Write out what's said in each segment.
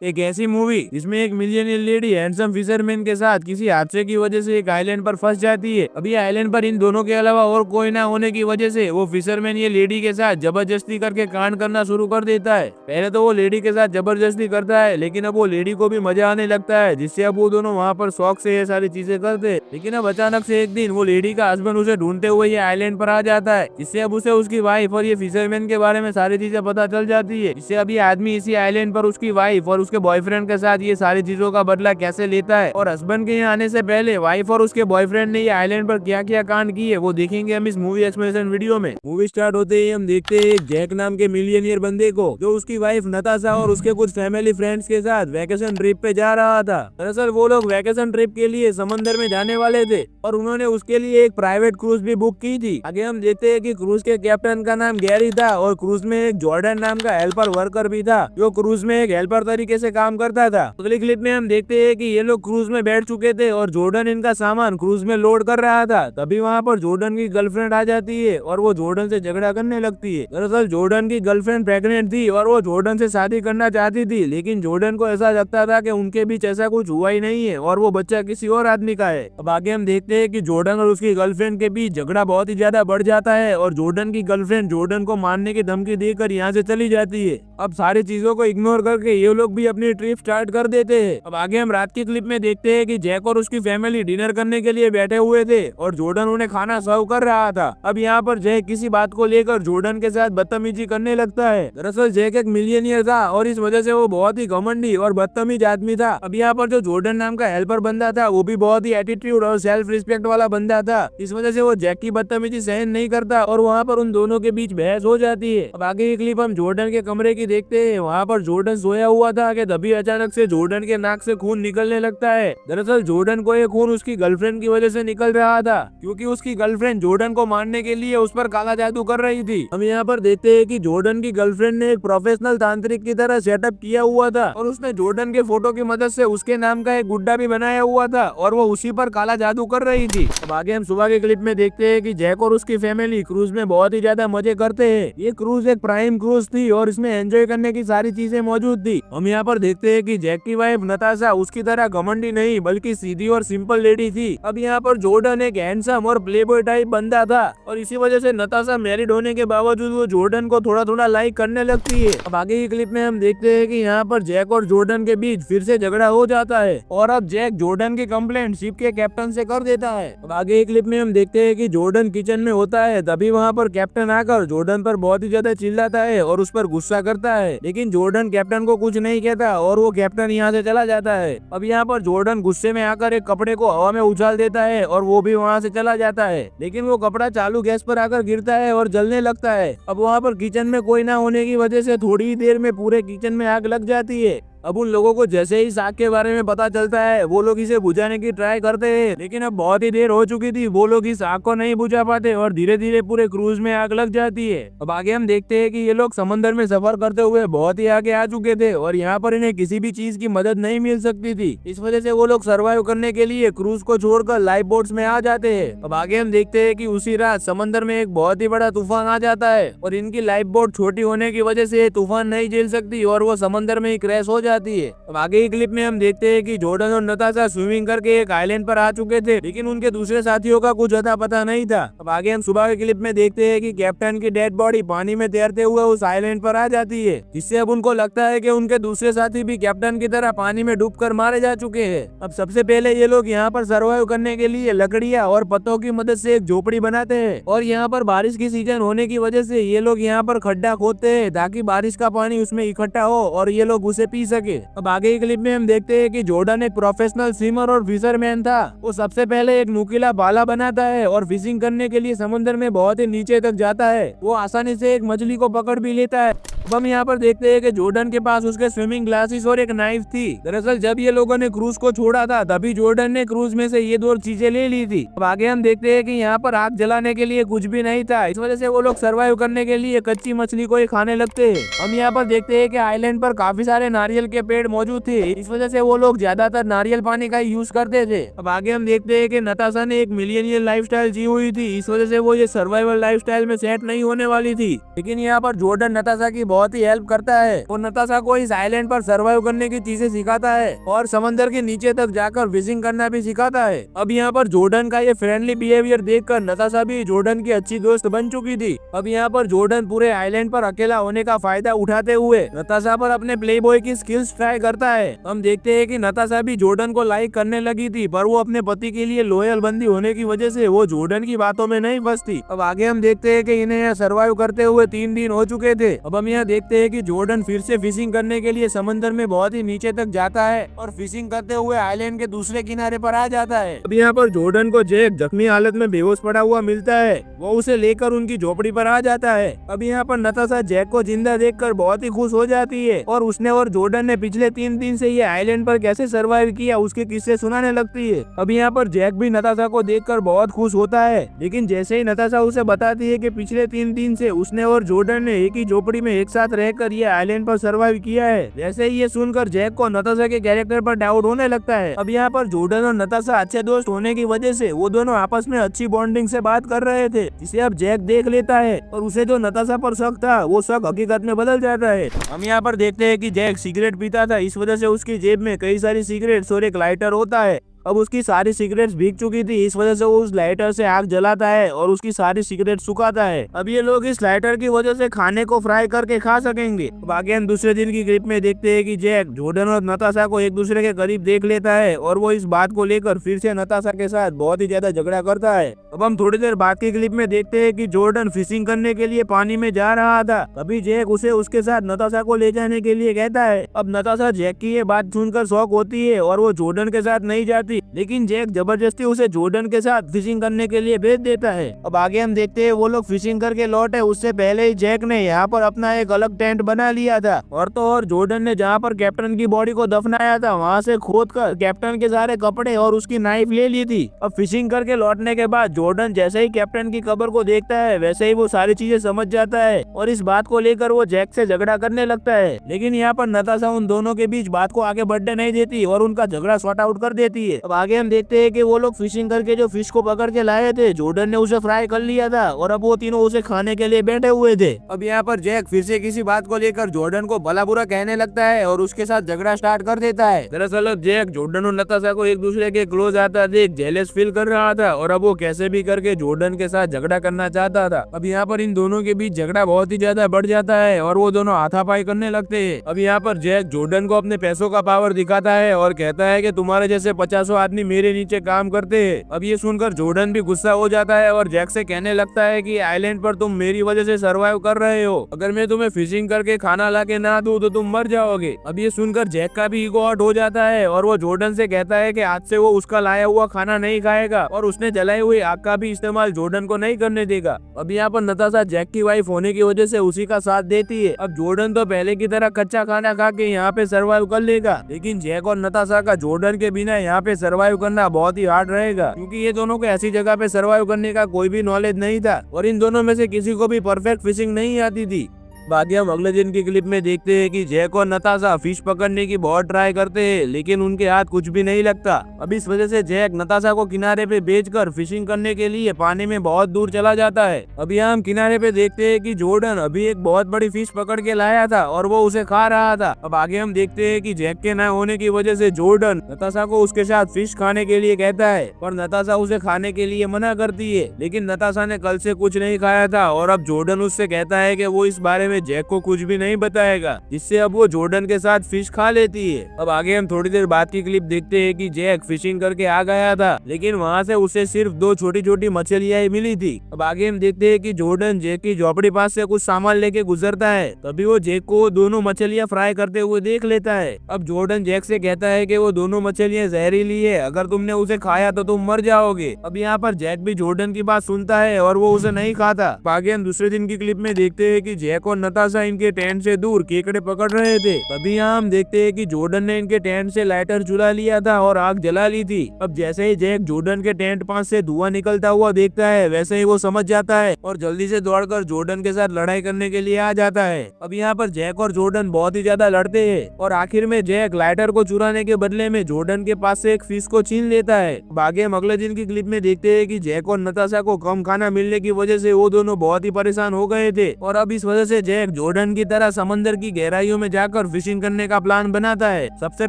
एक ऐसी मूवी जिसमें एक मिलियनियर लेडी हैंडसम फिशरमैन के साथ किसी हादसे की वजह से एक आइलैंड पर फंस जाती है। अभी आइलैंड पर इन दोनों के अलावा और कोई ना होने की वजह से वो फिशरमैन ये लेडी के साथ जबरदस्ती करके कांड करना शुरू कर देता है। पहले तो वो लेडी के साथ जबरदस्ती करता है, लेकिन अब वो लेडी को भी मजा आने लगता है, जिससे अब वो दोनों वहाँ पर शौक से ये सारी चीजें करते हैं। लेकिन अब अचानक से एक दिन वो लेडी का हस्बैंड उसे ढूंढते हुए ये आइलैंड पर आ जाता है, जिससे अब उसे उसकी वाइफ और ये फिशरमैन के बारे में सारी चीजें पता चल जाती है। इससे अब ये आदमी इसी आइलैंड पर उसकी वाइफ और उसके बॉयफ्रेंड के साथ ये सारी चीजों का बदला कैसे लेता है, और हस्बैंड के यहाँ आने से पहले वाइफ और उसके बॉयफ्रेंड ने ये आइलैंड पर क्या क्या कांड किए वो देखेंगे हम इस मूवी एक्सप्लेनेशन वीडियो में। मूवी स्टार्ट होते ही हम देखते हैं एक जैक नाम के मिलियनियर बंदे को, जो उसकी वाइफ नताशा और उसके कुछ फैमिली फ्रेंड्स के साथ वैकेशन ट्रिप पे जा रहा था। दरअसल वो लोग वैकेशन ट्रिप के लिए समंदर में जाने वाले थे और उन्होंने उसके लिए एक प्राइवेट क्रूज भी बुक की थी। आगे हम देखते हैं कि क्रूज के कैप्टन का नाम गैरी था और क्रूज में एक जॉर्डन नाम का हेल्पर वर्कर भी था, जो क्रूज में एक हेल्पर तरीके से काम करता था। अगली क्लिप में हम देखते हैं कि ये लोग क्रूज में बैठ चुके थे और जॉर्डन इनका सामान क्रूज में लोड कर रहा था। तभी वहाँ पर जॉर्डन की गर्लफ्रेंड आ जाती है और वो जॉर्डन से झगड़ा करने लगती है। दरअसल जॉर्डन की गर्लफ्रेंड प्रेग्नेंट थी और वो जॉर्डन से शादी करना चाहती थी, लेकिन जॉर्डन को ऐसा लगता था कि उनके बीच ऐसा कुछ हुआ ही नहीं है और वो बच्चा किसी और आदमी का है। अब आगे हम देखते हैं कि जॉर्डन और उसकी गर्लफ्रेंड के बीच झगड़ा बहुत ही ज्यादा बढ़ जाता है और जॉर्डन की गर्लफ्रेंड जॉर्डन को मारने की धमकी देकर यहाँ से चली जाती है। अब सारी चीजों को इग्नोर करके ये लोग भी अपनी ट्रिप स्टार्ट कर देते हैं। अब आगे हम रात की क्लिप में देखते हैं कि जैक और उसकी फैमिली डिनर करने के लिए बैठे हुए थे और जॉर्डन उन्हें खाना सर्व कर रहा था। अब यहाँ पर जैक किसी बात को लेकर जॉर्डन के साथ बदतमीजी करने लगता है। दरअसल जैक एक मिलियनियर था और इस वजह से वो बहुत ही घमंडी और बदतमीज आदमी था। अब यहाँ पर जो जॉर्डन नाम का हेल्पर बंदा था वो भी बहुत ही एटीट्यूड और सेल्फ रिस्पेक्ट वाला बंदा था। इस वजह से वो जैक की बदतमीजी सहन नहीं करता और वहाँ पर उन दोनों के बीच बहस हो जाती है। अब आगे की क्लिप हम जॉर्डन के कमरे की देखते हैं। वहाँ पर जॉर्डन सोया हुआ था कि तभी अचानक से जॉर्डन के नाक से खून निकलने लगता है। दरअसल जॉर्डन को ये खून उसकी गर्लफ्रेंड की वजह से निकल रहा था, क्योंकि उसकी गर्लफ्रेंड जॉर्डन को मारने के लिए उस पर काला जादू कर रही थी। हम यहाँ पर देखते हैं कि जॉर्डन की गर्लफ्रेंड ने एक प्रोफेशनल तांत्रिक की तरह सेटअप किया हुआ था और उसने जॉर्डन के फोटो की मदद से उसके नाम का एक गुड्डा भी बनाया हुआ था और वो उसी पर काला जादू कर रही थी। अब आगे हम सुबह के क्लिप में देखते हैं कि जैक और उसकी फैमिली क्रूज में बहुत ही ज्यादा मजे करते हैं। ये क्रूज एक प्राइम क्रूज थी और इसमें एंजॉय करने की सारी चीजें मौजूद थी। हम यहाँ पर देखते हैं कि जैक की वाइफ नताशा उसकी तरह घमंडी नहीं बल्कि सीधी और सिंपल लेडी थी। अब यहाँ पर जॉर्डन एक हैंडसम और प्लेबॉय टाइप बंदा था और इसी वजह से नताशा मैरिड होने के बावजूद वो जॉर्डन को थोड़ा थोड़ा लाइक करने लगती है। अब आगे की क्लिप में हम देखते हैं कि यहाँ पर जैक और जॉर्डन के बीच फिर से झगड़ा हो जाता है और अब जैक जॉर्डन की कंप्लेंट शिप के कैप्टन से कर देता है। अब आगे की क्लिप में हम देखते हैं कि जॉर्डन किचन में होता है, तभी वहाँ पर कैप्टन आकर जॉर्डन पर बहुत ही ज्यादा चिल्लाता है और उस पर गुस्सा करता है, लेकिन जॉर्डन कैप्टन को कुछ नहीं कहता और वो कैप्टन यहाँ से चला जाता है। अब यहाँ पर जॉर्डन गुस्से में आकर एक कपड़े को हवा में उछाल देता है और वो भी वहाँ से चला जाता है, लेकिन वो कपड़ा चालू गैस पर आकर गिरता है और जलने लगता है। अब वहाँ पर किचन में कोई ना होने की वजह से थोड़ी ही देर में पूरे किचन में आग लग जाती है। अब उन लोगों को जैसे ही आग के बारे में पता चलता है वो लोग इसे बुझाने की ट्राई करते हैं, लेकिन अब बहुत ही देर हो चुकी थी, वो लोग इस आग को नहीं बुझा पाते और धीरे धीरे पूरे क्रूज में आग लग जाती है। अब आगे हम देखते हैं कि ये लोग समंदर में सफर करते हुए बहुत ही आगे आ चुके थे और यहाँ पर इन्हें किसी भी चीज की मदद नहीं मिल सकती थी। इस वजह से वो लोग सर्वाइव करने के लिए क्रूज को छोड़कर लाइफ बोट्स में आ जाते हैं। अब आगे हम देखते हैं कि उसी रात समंदर में एक बहुत ही बड़ा तूफान आ जाता है और इनकी लाइफ बोट छोटी होने की वजह से तूफान नहीं झेल सकती और वो समंदर में ही क्रैश हो जाती है। अब आगे की क्लिप में हम देखते हैं कि जॉर्डन और नताशा स्विमिंग करके एक आइलैंड पर आ चुके थे, लेकिन उनके दूसरे साथियों का कुछ अता पता नहीं था। अब आगे हम सुबह की क्लिप में देखते हैं कि कैप्टन की डेड बॉडी पानी में तैरते हुए उस आइलैंड पर आ जाती है, जिससे अब उनको लगता है कि उनके दूसरे साथी भी कैप्टन की तरह पानी में डूबकर मारे जा चुके हैं। अब सबसे पहले ये लोग यहाँ पर सर्वाइव करने के लिए लकड़ियाँ और पत्तों की मदद से एक झोपड़ी बनाते हैं और यहाँ पर बारिश की सीजन होने की वजह से ये लोग यहाँ पर खड्डा खोदते हैं ताकि बारिश का पानी उसमें इकट्ठा हो और ये लोग उसे पी सके। अब आगे की क्लिप में हम देखते हैं कि जॉर्डन एक प्रोफेशनल स्विमर और फिशरमैन था। वो सबसे पहले एक नुकीला भाला बनाता है और फिशिंग करने के लिए समुद्र में बहुत ही नीचे तक जाता है। वो आसानी से एक मछली को पकड़ भी लेता है। अब हम यहाँ पर देखते हैं कि जॉर्डन के पास उसके स्विमिंग ग्लासेस और एक नाइफ थी। दरअसल जब ये लोगों ने क्रूज को छोड़ा था तभी जॉर्डन ने क्रूज में से ये दो चीजें ले ली थी। अब आगे हम देखते हैं कि यहाँ पर आग जलाने के लिए कुछ भी नहीं था, इस वजह से वो लोग सर्वाइव करने के लिए कच्ची मछली को ही खाने लगते हैं। हम यहाँ पर देखते हैं कि आइलैंड पर काफी सारे नारियल नारियल के पेड़ मौजूद थे, इस वजह से वो लोग ज्यादातर नारियल पानी का यूज करते थे। अब आगे हम देखते हैं कि नताशा ने एक मिलियनियर लाइफस्टाइल जी हुई थी, इस वजह से वो ये सर्वाइवल लाइफस्टाइल में सेट नहीं होने वाली थी। लेकिन यहाँ पर जॉर्डन नताशा की बहुत ही हेल्प करता है और नताशा को इस आइलैंड पर सर्वाइव करने की चीजें सिखाता है और समंदर के नीचे तक जाकर फिशिंग करना भी सिखाता है। अब यहाँ पर जॉर्डन का ये फ्रेंडली बिहेवियर देखकर नताशा भी जॉर्डन की अच्छी दोस्त बन चुकी थी। अब यहाँ पर जॉर्डन पूरे आइलैंड पर अकेला होने का फायदा उठाते हुए नताशा पर अपने प्लेबॉय की स्किल्स ट्राई करता है। हम देखते हैं कि नताशा भी जॉर्डन को लाइक करने लगी थी, पर वो अपने पति के लिए लॉयल बंदी होने की वजह से वो जॉर्डन की बातों में नहीं फंसती। अब आगे हम देखते हैं कि इन्हें यहाँ सर्वाइव करते हुए 3 दिन हो चुके थे। अब हम यहाँ देखते हैं कि जॉर्डन फिर से फिशिंग करने के लिए समंदर में बहुत ही नीचे तक जाता है और फिशिंग करते हुए आइलैंड के दूसरे किनारे पर आ जाता है। अब यहाँ पर जॉर्डन को जैक जख्मी हालत में बेहोश पड़ा हुआ मिलता है, वो उसे लेकर उनकी झोपड़ी पर आ जाता है। अब यहाँ पर नताशा जैक को जिंदा देखकर बहुत ही खुश हो जाती है और उसने और जॉर्डन ने पिछले 3 दिन से ये आइलैंड पर कैसे सर्वाइव किया उसके किस्से सुनाने लगती है। अब यहाँ पर जैक भी नताशा को देखकर बहुत खुश होता है, लेकिन जैसे ही नताशा उसे बताती है कि पिछले 3 दिन से उसने और जॉर्डन ने एक ही झोपड़ी में एक साथ रहकर ये आइलैंड पर सर्वाइव किया है, वैसे ही ये सुनकर जैक को नताशा के कैरेक्टर पर डाउट होने लगता है। अब यहाँ पर जॉर्डन और नताशा अच्छे दोस्त होने की वजह से वो दोनों आपस में अच्छी बॉन्डिंग से बात कर रहे थे, जिसे अब जैक देख लेता है और उसे जो नताशा पर शक था वो शक हकीकत में बदल जाता है। हम यहाँ पर देखते हैं कि जैक सिगरेट पीता था, इस वजह से उसकी जेब में कई सारी सिगरेट्स और एक लाइटर होता है। अब उसकी सारी सिगरेट्स भीग चुकी थी, इस वजह से वो उस लाइटर से आग जलाता है और उसकी सारी सिगरेट सुखाता है। अब ये लोग इस लाइटर की वजह से खाने को फ्राई करके खा सकेंगे। अब आगे हम दूसरे दिन की क्लिप में देखते हैं कि जैक जॉर्डन और नताशा को एक दूसरे के करीब देख लेता है और वो इस बात को लेकर फिर से नताशा के साथ बहुत ही ज्यादा झगड़ा करता है। अब हम थोड़ी देर बाद की क्लिप में देखते हैं कि जॉर्डन फिशिंग करने के लिए पानी में जा रहा था, तभी जैक उसे उसके साथ नताशा को ले जाने के लिए कहता है। अब नताशा जैक की ये बात सुनकर शॉक होती है और वो जॉर्डन के साथ नहीं जाती, लेकिन जैक जबरदस्ती उसे जॉर्डन के साथ फिशिंग करने के लिए भेज देता है। अब आगे हम देखते हैं वो लोग फिशिंग करके लौटे, उससे पहले ही जैक ने यहाँ पर अपना एक अलग टेंट बना लिया था और तो और जॉर्डन ने जहाँ पर कैप्टन की बॉडी को दफनाया था वहाँ से खोद कर कैप्टन के सारे कपड़े और उसकी नाइफ ले ली थी। अब फिशिंग करके लौटने के बाद जॉर्डन जैसे ही कैप्टन की कब्र को देखता है वैसे ही वो सारी चीजें समझ जाता है और इस बात को लेकर वो जैक से झगड़ा करने लगता है, लेकिन यहाँ पर नताशा उन दोनों के बीच बात को आगे बढ़ने नहीं देती और उनका झगड़ा सॉर्ट आउट कर देती है। अब आगे हम देखते हैं कि वो लोग फिशिंग करके जो फिश को पकड़ के लाए थे जॉर्डन ने उसे फ्राई कर लिया था और अब वो तीनों उसे खाने के लिए बैठे हुए थे। अब यहाँ पर जैक फिर से किसी बात को लेकर जॉर्डन को भला बुरा कहने लगता है और उसके साथ झगड़ा स्टार्ट कर देता है। दरअसल जैक जॉर्डन और नताशा को एक दूसरे के क्लोज आता देख जेलस फील कर रहा था और अब वो कैसे भी करके जॉर्डन के साथ झगड़ा करना चाहता था। अब यहाँ पर इन दोनों के बीच झगड़ा बहुत ही ज्यादा बढ़ जाता है और वो दोनों हाथापाई करने लगते हैं। अब यहाँ पर जैक जॉर्डन को अपने पैसों का पावर दिखाता है और कहता है कि तुम्हारे जैसे 50 आदमी मेरे नीचे काम करते हैं। अब ये सुनकर जॉर्डन भी गुस्सा हो जाता है और जैक से कहने लगता है कि आइलैंड पर तुम मेरी वजह से सर्वाइव कर रहे हो, अगर मैं तुम्हें फिशिंग करके खाना ला के ना दूं तो तुम मर जाओगे। अब ये सुनकर जैक का भी ईगो हर्ट हो जाता है और वो जॉर्डन से कहता है कि आज से वो उसका लाया हुआ खाना नहीं खाएगा और उसने जलाई हुई आग का भी इस्तेमाल जॉर्डन को नहीं करने देगा। अब यहाँ पर नताशा जैक की वाइफ होने की वजह से उसी का साथ देती है। अब जॉर्डन तो पहले की तरह कच्चा खाना खा के यहाँ पे सर्वाइव कर लेगा, लेकिन जैक और नताशा का जॉर्डन के बिना यहाँ पे सर्वाइव करना बहुत ही हार्ड रहेगा, क्योंकि ये दोनों को ऐसी जगह पे सर्वाइव करने का कोई भी नॉलेज नहीं था और इन दोनों में से किसी को भी परफेक्ट फिशिंग नहीं आती थी। बाकी हम अगले दिन की क्लिप में देखते हैं कि जैक और नताशा फिश पकड़ने की बहुत ट्राई करते हैं, लेकिन उनके हाथ कुछ भी नहीं लगता। अब इस वजह से जैक नताशा को किनारे पे बेचकर फिशिंग करने के लिए पानी में बहुत दूर चला जाता है। अब यहाँ हम किनारे पे देखते हैं कि जॉर्डन अभी एक बहुत बड़ी फिश पकड़ के लाया था और वो उसे खा रहा था। अब आगे हम देखते हैं कि जैक के न होने की वजह से जॉर्डन नताशा को उसके साथ फिश खाने के लिए कहता है, पर नताशा उसे खाने के लिए मना करती है। लेकिन नताशा ने कल से कुछ नहीं खाया था और अब जॉर्डन उससे कहता है कि वो इस बारे में जैक को कुछ भी नहीं बताएगा, जिससे अब वो जॉर्डन के साथ फिश खा लेती है। अब आगे हम थोड़ी देर बाद की क्लिप देखते हैं कि जैक फिशिंग करके आ गया था, लेकिन वहाँ से उसे सिर्फ 2 छोटी छोटी मछलियां ही मिली थी। अब आगे हम देखते हैं कि जॉर्डन जैक की झोपड़ी पास से कुछ सामान लेके गुजरता है, तभी वो जैक को दोनों मछलियां फ्राई करते हुए देख लेता है। अब जॉर्डन जैक से कहता है कि वो दोनों मछलियां जहरीली है, अगर तुमने उसे खाया तो तुम मर जाओगे। अब यहाँ पर जैक भी जॉर्डन की बात सुनता है और वो उसे नहीं खाता। आगे हम दूसरे दिन की क्लिप में देखते हैं कि जैक और नताशा इनके टेंट से दूर केकड़े पकड़ रहे थे। तभी यहाँ हम देखते हैं कि जॉर्डन ने इनके टेंट से लाइटर चुरा लिया था और आग जला ली थी। अब जैसे ही जैक जॉर्डन के टेंट पास से धुआं निकलता हुआ देखता है, वैसे ही वो समझ जाता है और जल्दी से दौड़कर जॉर्डन के साथ लड़ाई करने के लिए आ जाता है। अब यहाँ पर जैक और जॉर्डन बहुत ही ज्यादा लड़ते हैं और आखिर में जैक लाइटर को चुराने के बदले में जॉर्डन के पास से एक फिश को छीन लेता है। आगे हम अगले दिन की क्लिप में देखते हैं कि जैक और नताशा को कम खाना मिलने की वजह से वो दोनों बहुत ही परेशान हो गए थे और अब इस वजह से जैक जॉर्डन की तरह समंदर की गहराइयों में जाकर फिशिंग करने का प्लान बनाता है। सबसे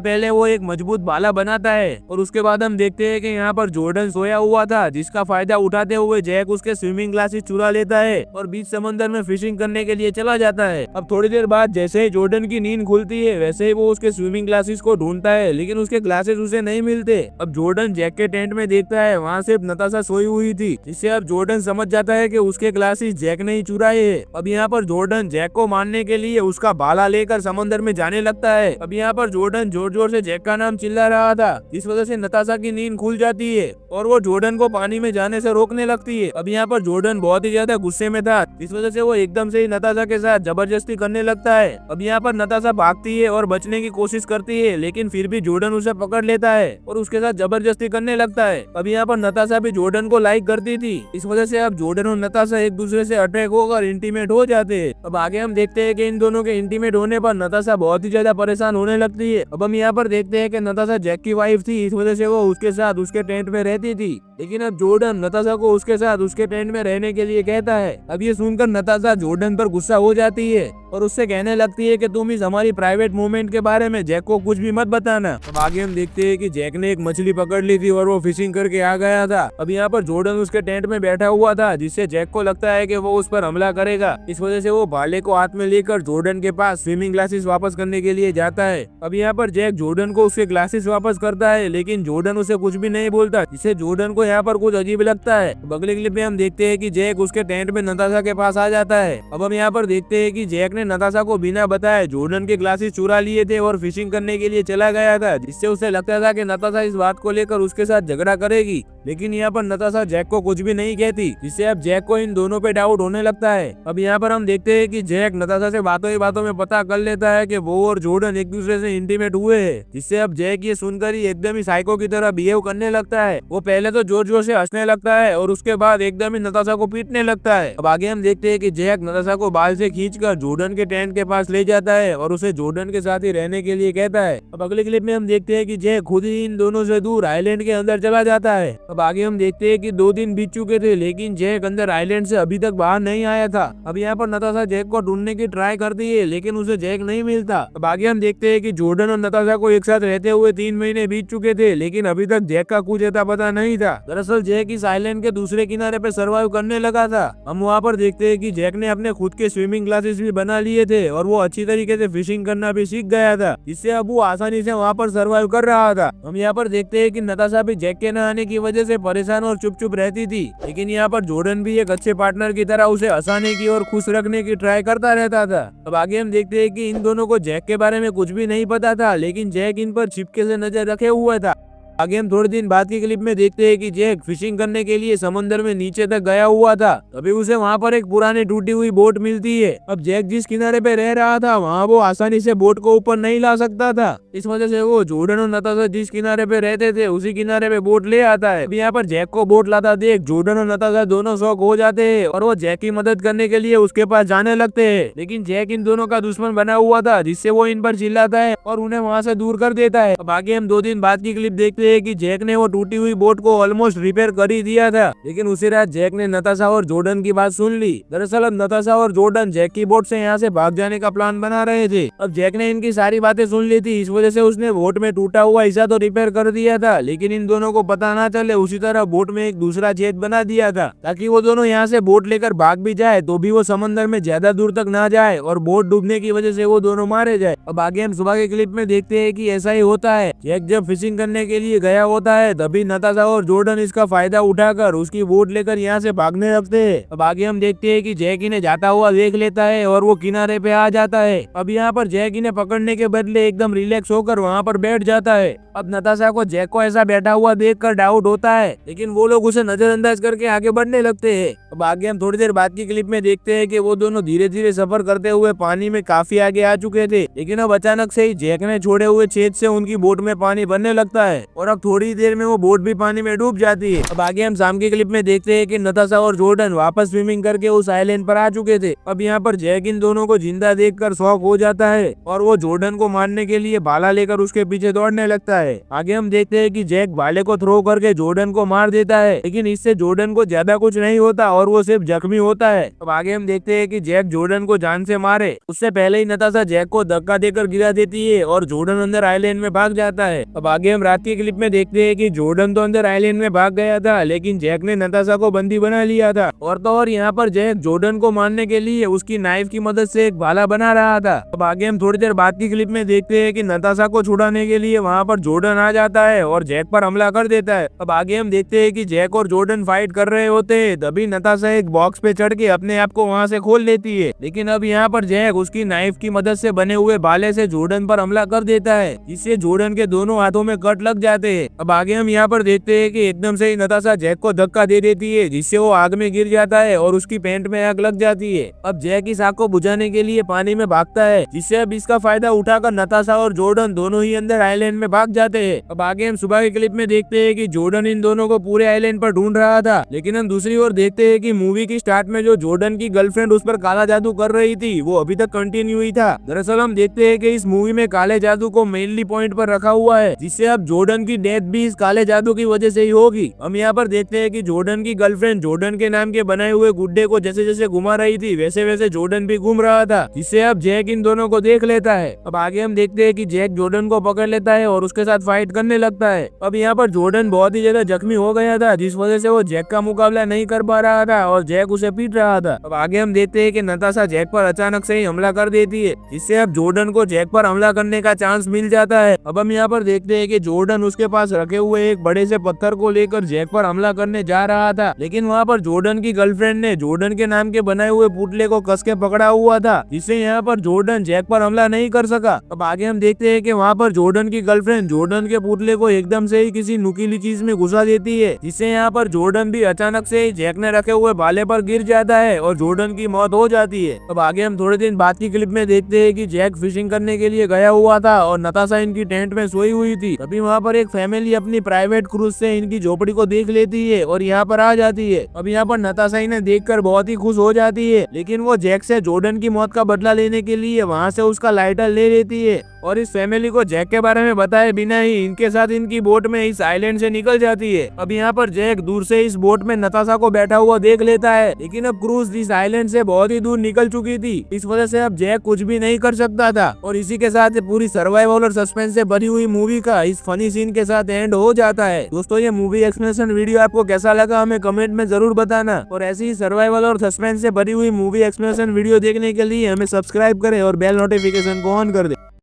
पहले वो एक मजबूत भाला बनाता है और उसके बाद हम देखते हैं कि यहाँ पर जॉर्डन सोया हुआ था, जिसका फायदा उठाते हुए जैक उसके स्विमिंग ग्लासेस चुरा लेता है और बीच समंदर में फिशिंग करने के लिए चला जाता है। अब थोड़ी देर बाद जैसे ही जॉर्डन की नींद खुलती है, वैसे ही वो उसके स्विमिंग ग्लासेस को ढूंढता है, लेकिन उसके ग्लासेस उसे नहीं मिलते। अब जॉर्डन जैक के टेंट में देखता है, वहाँ सिर्फ नताशा सोई हुई थी, जिससे अब जॉर्डन समझ जाता है कि उसके ग्लासेस जैक ने ही चुराए हैं। अब यहाँ पर जॉर्डन जैक को मारने के लिए उसका भाला लेकर समंदर में जाने लगता है। अब यहाँ पर जॉर्डन जोर जोर से जैक का नाम चिल्ला रहा था, जिस वजह से नताशा की नींद खुल जाती है और वो जॉर्डन को पानी में जाने से रोकने लगती है। अब यहाँ पर जॉर्डन बहुत ही ज्यादा गुस्से में था, इस वजह से वो एकदम से ही नताशा के साथ जबरदस्ती करने लगता है। अब यहाँ पर नताशा भागती है और बचने की कोशिश करती है, लेकिन फिर भी जॉर्डन उसे पकड़ लेता है और उसके साथ जबरदस्ती करने लगता है। अब यहाँ पर नताशा भी जॉर्डन को लाइक करती थी, इस वजह से अब जॉर्डन और नताशा एक दूसरे से अटैक होकर इंटीमेट हो जाते हैं। अब आगे हम देखते हैं कि इन दोनों के इंटीमेट होने पर नताशा बहुत ही ज्यादा परेशान होने लगती है। अब हम यहाँ पर देखते हैं कि नताशा जैक की वाइफ थी, इस वजह से वो उसके साथ उसके टेंट में रहती थी, लेकिन अब जॉर्डन नताशा को उसके साथ उसके टेंट में रहने के लिए कहता है। अब ये सुनकर नताशा जॉर्डन पर गुस्सा हो जाती है और उससे कहने लगती है कि तुम इस हमारी प्राइवेट मूवमेंट के बारे में जैक को कुछ भी मत बताना। अब आगे हम देखते हैं कि जैक ने एक मछली पकड़ ली थी और वो फिशिंग करके आ गया था। अब यहाँ पर जॉर्डन उसके टेंट में बैठा हुआ था, जिससे जैक को लगता है कि वो उस पर हमला करेगा। इस वजह से वो भाले को हाथ में लेकर जॉर्डन के पास स्विमिंग ग्लासेस वापस करने के लिए जाता है। अब यहाँ पर जैक जॉर्डन को उसके ग्लासेस वापस करता है, लेकिन जॉर्डन उसे कुछ भी नहीं बोलता, जिससे जॉर्डन को यहाँ पर कुछ अजीब लगता है। अगले क्लिप में हम देखते हैं कि जैक उसके टेंट में नताशा के पास आ जाता है। अब हम यहाँ पर देखते हैं कि जैक ने नताशा को बिना बताए जॉर्डन के ग्लासेस चुरा लिए थे और फिशिंग करने के लिए चला गया था, जिससे उसे लगता था कि नताशा इस बात को लेकर उसके साथ झगड़ा करेगी, लेकिन यहाँ पर नताशा जैक को कुछ भी नहीं कहती, जिससे अब जैक को इन दोनों पे डाउट होने लगता है। अब यहाँ पर हम देखते हैं कि जैक नताशा से बातों ही बातों में पता कर लेता है कि वो और जॉर्डन एक दूसरे से इंटीमेट हुए हैं, जिससे अब जैक ये सुनकर ही एकदम ही साइको की तरह बिहेव करने लगता है। वो पहले तो जोर जोर से हंसने लगता है और उसके बाद एकदम ही नताशा को पीटने लगता है। अब आगे हम देखते हैं कि जैक नताशा को बाल से खींचकर जॉर्डन के टेंट के पास ले जाता है और उसे जॉर्डन के साथ ही रहने के लिए कहता है। अब अगले क्लिप में हम देखते हैं कि जैक खुद ही इन दोनों से दूर आइलैंड के अंदर चला जाता है। अब आगे हम देखते हैं कि 2 दिन बीत चुके थे, लेकिन जैक अंदर आइलैंड से अभी तक बाहर नहीं आया था। अब यहाँ पर नताशा जैक को ढूंढने की ट्राई करती है, लेकिन उसे जैक नहीं मिलता। अब आगे हम देखते हैं कि जॉर्डन और नताशा को एक साथ रहते हुए 3 महीने बीत चुके थे, लेकिन अभी तक जैक का कुछ अता पता नहीं था। दरअसल जैक इस आइलैंड के दूसरे किनारे पे सर्वाइव करने लगा था। हम वहाँ पर देखते हैं कि जैक ने अपने खुद के स्विमिंग ग्लासेस भी बना लिए थे और वो अच्छी तरीके से फिशिंग करना भी सीख गया था, जिससे अब वो आसानी से वहाँ पर सर्वाइव कर रहा था। हम यहाँ पर देखते हैं कि नताशा भी जैक के न आने की वजह से परेशान और चुप चुप रहती थी, लेकिन यहाँ पर जॉर्डन भी एक अच्छे पार्टनर की तरह उसे हंसाने की और खुश रखने की ट्राई करता रहता था। अब आगे हम देखते हैं कि इन दोनों को जैक के बारे में कुछ भी नहीं पता था, लेकिन जैक इन पर छिपके से नजर रखे हुआ था। आगे हम थोड़े दिन बाद की क्लिप में देखते हैं कि जैक फिशिंग करने के लिए समंदर में नीचे तक गया हुआ था। तभी उसे वहाँ पर एक पुरानी टूटी हुई बोट मिलती है। अब जैक जिस किनारे पे रह रहा था, वहाँ वो आसानी से बोट को ऊपर नहीं ला सकता था, इस वजह से वो जॉर्डन और नताशा जिस किनारे पे रहते थे उसी किनारे पे बोट ले आता है। अब यहाँ पर जैक को बोट लाता देख जॉर्डन और नताशा दोनों शौक हो जाते हैं और वो जैक की मदद करने के लिए उसके पास जाने लगते हैं, लेकिन जैक इन दोनों का दुश्मन बना हुआ था, जिससे वो इन पर चिल्लाता है और उन्हें वहाँ से दूर कर देता है। अब आगे हम 2 दिन बाद की क्लिप देखते हैं कि जैक ने वो टूटी हुई बोट को ऑलमोस्ट रिपेयर कर ही दिया था, लेकिन उसी रात जैक ने नताशा और जॉर्डन की बात सुन ली। दरअसल अब नताशा और जॉर्डन जैक की बोट से यहाँ से भाग जाने का प्लान बना रहे थे। अब जैक ने इनकी सारी बातें सुन ली थी, इस वजह से उसने बोट में टूटा हुआ हिस्सा तो रिपेयर कर दिया था, लेकिन इन दोनों को पता ना चले उसी तरह बोट में एक दूसरा छेद बना दिया था, ताकि वो दोनों यहाँ से बोट लेकर भाग भी जाए तो भी वो समंदर में ज्यादा दूर तक ना जाए और बोट डूबने की वजह से वो दोनों मारे जाए। अब आगे हम सुबह के क्लिप में देखते हैं कि ऐसा ही होता है। जैक जब फिशिंग करने के लिए लिए गया होता है, तभी नताशा और जॉर्डन इसका फायदा उठाकर उसकी बोट लेकर यहाँ से भागने लगते हैं। अब आगे हम देखते हैं कि जैक इन्हें जाता हुआ देख लेता है और वो किनारे पे आ जाता है। अब यहाँ पर जैक इन्हें पकड़ने के बदले एकदम रिलैक्स होकर वहाँ पर बैठ जाता है। अब नताशा को जैक को ऐसा बैठा हुआ देखकर डाउट होता है, लेकिन वो लोग उसे नजरअंदाज करके आगे बढ़ने लगते हैं। अब आगे हम थोड़ी देर बाद की क्लिप में देखते हैं कि वो दोनों धीरे धीरे सफर करते हुए पानी में काफी आगे आ चुके थे, लेकिन अब अचानक से ही जैक ने छोड़े हुए छेद से उनकी बोट में पानी भरने लगता है और अब थोड़ी देर में वो बोट भी पानी में डूब जाती है। अब आगे हम शाम की क्लिप में देखते हैं कि नताशा और जॉर्डन वापस स्विमिंग करके उस आइलैंड पर आ चुके थे। अब यहाँ पर जैक इन दोनों को जिंदा देखकर शॉक हो जाता है और वो जॉर्डन को मारने के लिए भाला लेकर उसके पीछे दौड़ने लगता है। आगे हम देखते हैं कि जैक भाले को थ्रो करके जॉर्डन को मार देता है, लेकिन इससे जॉर्डन को ज्यादा कुछ नहीं होता और वो सिर्फ जख्मी होता है। अब आगे हम देखते हैं कि जैक जॉर्डन को जान से मारे उससे पहले ही नताशा जैक को धक्का देकर गिरा देती है और जॉर्डन अंदर आइलैंड में भाग जाता है। अब आगे हम रात की क्लिप में देखते हैं कि जॉर्डन तो अंदर आइलैंड में भाग गया था, लेकिन जैक ने नताशा को बंदी बना लिया था और तो और यहाँ पर जैक जॉर्डन को मारने के लिए उसकी नाइफ की मदद से एक भाला बना रहा था। अब आगे हम थोड़ी देर बाद की क्लिप में देखते हैं कि नताशा को छुड़ाने के लिए वहाँ पर जॉर्डन आ जाता है और जैक पर हमला कर देता है। अब आगे हम देखते हैं कि जैक और जॉर्डन फाइट कर रहे होते हैं, तभी नताशा एक बॉक्स पे चढ़ के अपने आप को वहाँ से खोल लेती है, लेकिन अब यहाँ पर जैक उसकी नाइफ की मदद से बने हुए भाले से जॉर्डन पर हमला कर देता है, जिससे जॉर्डन के दोनों हाथों में कट लग जाते हैं। अब आगे हम यहाँ पर देखते हैं कि एकदम से ही नताशा जैक को धक्का दे देती है, जिससे वो आग में गिर जाता है और उसकी पैंट में आग लग जाती है। अब जैक इस आग को बुझाने के लिए पानी में भागता है, जिससे अब इसका फायदा उठाकर नताशा और जॉर्डन दोनों ही अंदर आइलैंड में भाग जाते हैं। अब आगे हम सुबह की क्लिप में देखते हैं कि जॉर्डन इन दोनों को पूरे आइलैंड पर ढूंढ रहा था, लेकिन हम दूसरी ओर देखते हैं कि मूवी की स्टार्ट में जो जॉर्डन की गर्लफ्रेंड उस पर काला जादू कर रही थी वो अभी तक कंटिन्यू ही था। दरअसल हम देखते हैं कि इस मूवी में काले जादू को मेनली पॉइंट पर रखा हुआ है, जिससे अब जॉर्डन की डेथ भी इस काले जादू की वजह से ही होगी। हम यहाँ पर देखते हैं कि जॉर्डन की गर्लफ्रेंड जॉर्डन के नाम के बनाए हुए गुड्डे को जैसे जैसे घुमा रही थी वैसे वैसे जॉर्डन भी घूम रहा था, जिससे अब जैक इन दोनों को देख लेता है। अब आगे हम देखते हैं कि जैक जॉर्डन को पकड़ लेता है और उसके साथ फाइट करने लगता है। अब यहाँ पर जॉर्डन बहुत ही ज्यादा जख्मी हो गया था, जिस वजह से वो जैक का मुकाबला नहीं कर पा रहा था और जैक उसे पीट रहा था। अब आगे हम देखते हैं कि नताशा जैक पर अचानक से ही हमला कर देती है, जिससे अब जॉर्डन को जैक पर हमला करने का चांस मिल जाता है। अब हम यहाँ पर देखते हैं कि जॉर्डन उसके पास रखे हुए एक बड़े से पत्थर को लेकर जैक पर हमला करने जा रहा था, लेकिन वहाँ पर जॉर्डन की गर्लफ्रेंड ने जॉर्डन के नाम के बनाए हुए पुतले को कस के पकड़ा हुआ था, जिससे यहाँ पर जॉर्डन जैक पर हमला नहीं कर सका। अब आगे हम देखते हैं कि वहाँ पर जॉर्डन की गर्लफ्रेंड जॉर्डन के पुतले को एकदम से ही किसी नुकीली चीज में घुसा देती है, जिससे यहाँ पर जॉर्डन भी अचानक से ही जैक ने रखे हुए भाले पर गिर जाता है और जॉर्डन की मौत हो जाती है। अब आगे हम थोड़े दिन बाद की क्लिप में देखते हैं कि जैक फिशिंग करने के लिए गया हुआ था और नताशा इनकी टेंट में सोई हुई थी। तभी वहाँ पर एक फैमिली अपनी प्राइवेट क्रूज से इनकी झोपड़ी को देख लेती है और यहाँ पर आ जाती है। अब यहाँ पर नताशा इन्हें देखकर बहुत ही खुश हो जाती है, लेकिन वो जैक से जॉर्डन की मौत का बदला लेने के लिए वहाँ से उसका लाइटर ले लेती है और इस फैमिली को जैक के बारे में बताए बिना ही इनके साथ इनकी बोट में इस आइलैंड से निकल जाती है। अब यहाँ पर जैक दूर से इस बोट में नताशा को बैठा हुआ देख लेता है, लेकिन अब क्रूज इस आइलैंड से बहुत ही दूर निकल चुकी थी, इस वजह से अब जैक कुछ भी नहीं कर सकता था। और इसी के साथ पूरी सर्वाइवल और सस्पेंस से भरी हुई मूवी का इस फनी सीन के साथ एंड हो जाता है। दोस्तों, ये मूवी एक्सप्लेनेशन वीडियो आपको कैसा लगा हमें कमेंट में जरूर बताना, और ऐसी ही सर्वाइवल और सस्पेंस से भरी हुई मूवी एक्सप्लेनेशन वीडियो देखने के लिए हमें सब्सक्राइब करें और बेल नोटिफिकेशन को ऑन कर दे।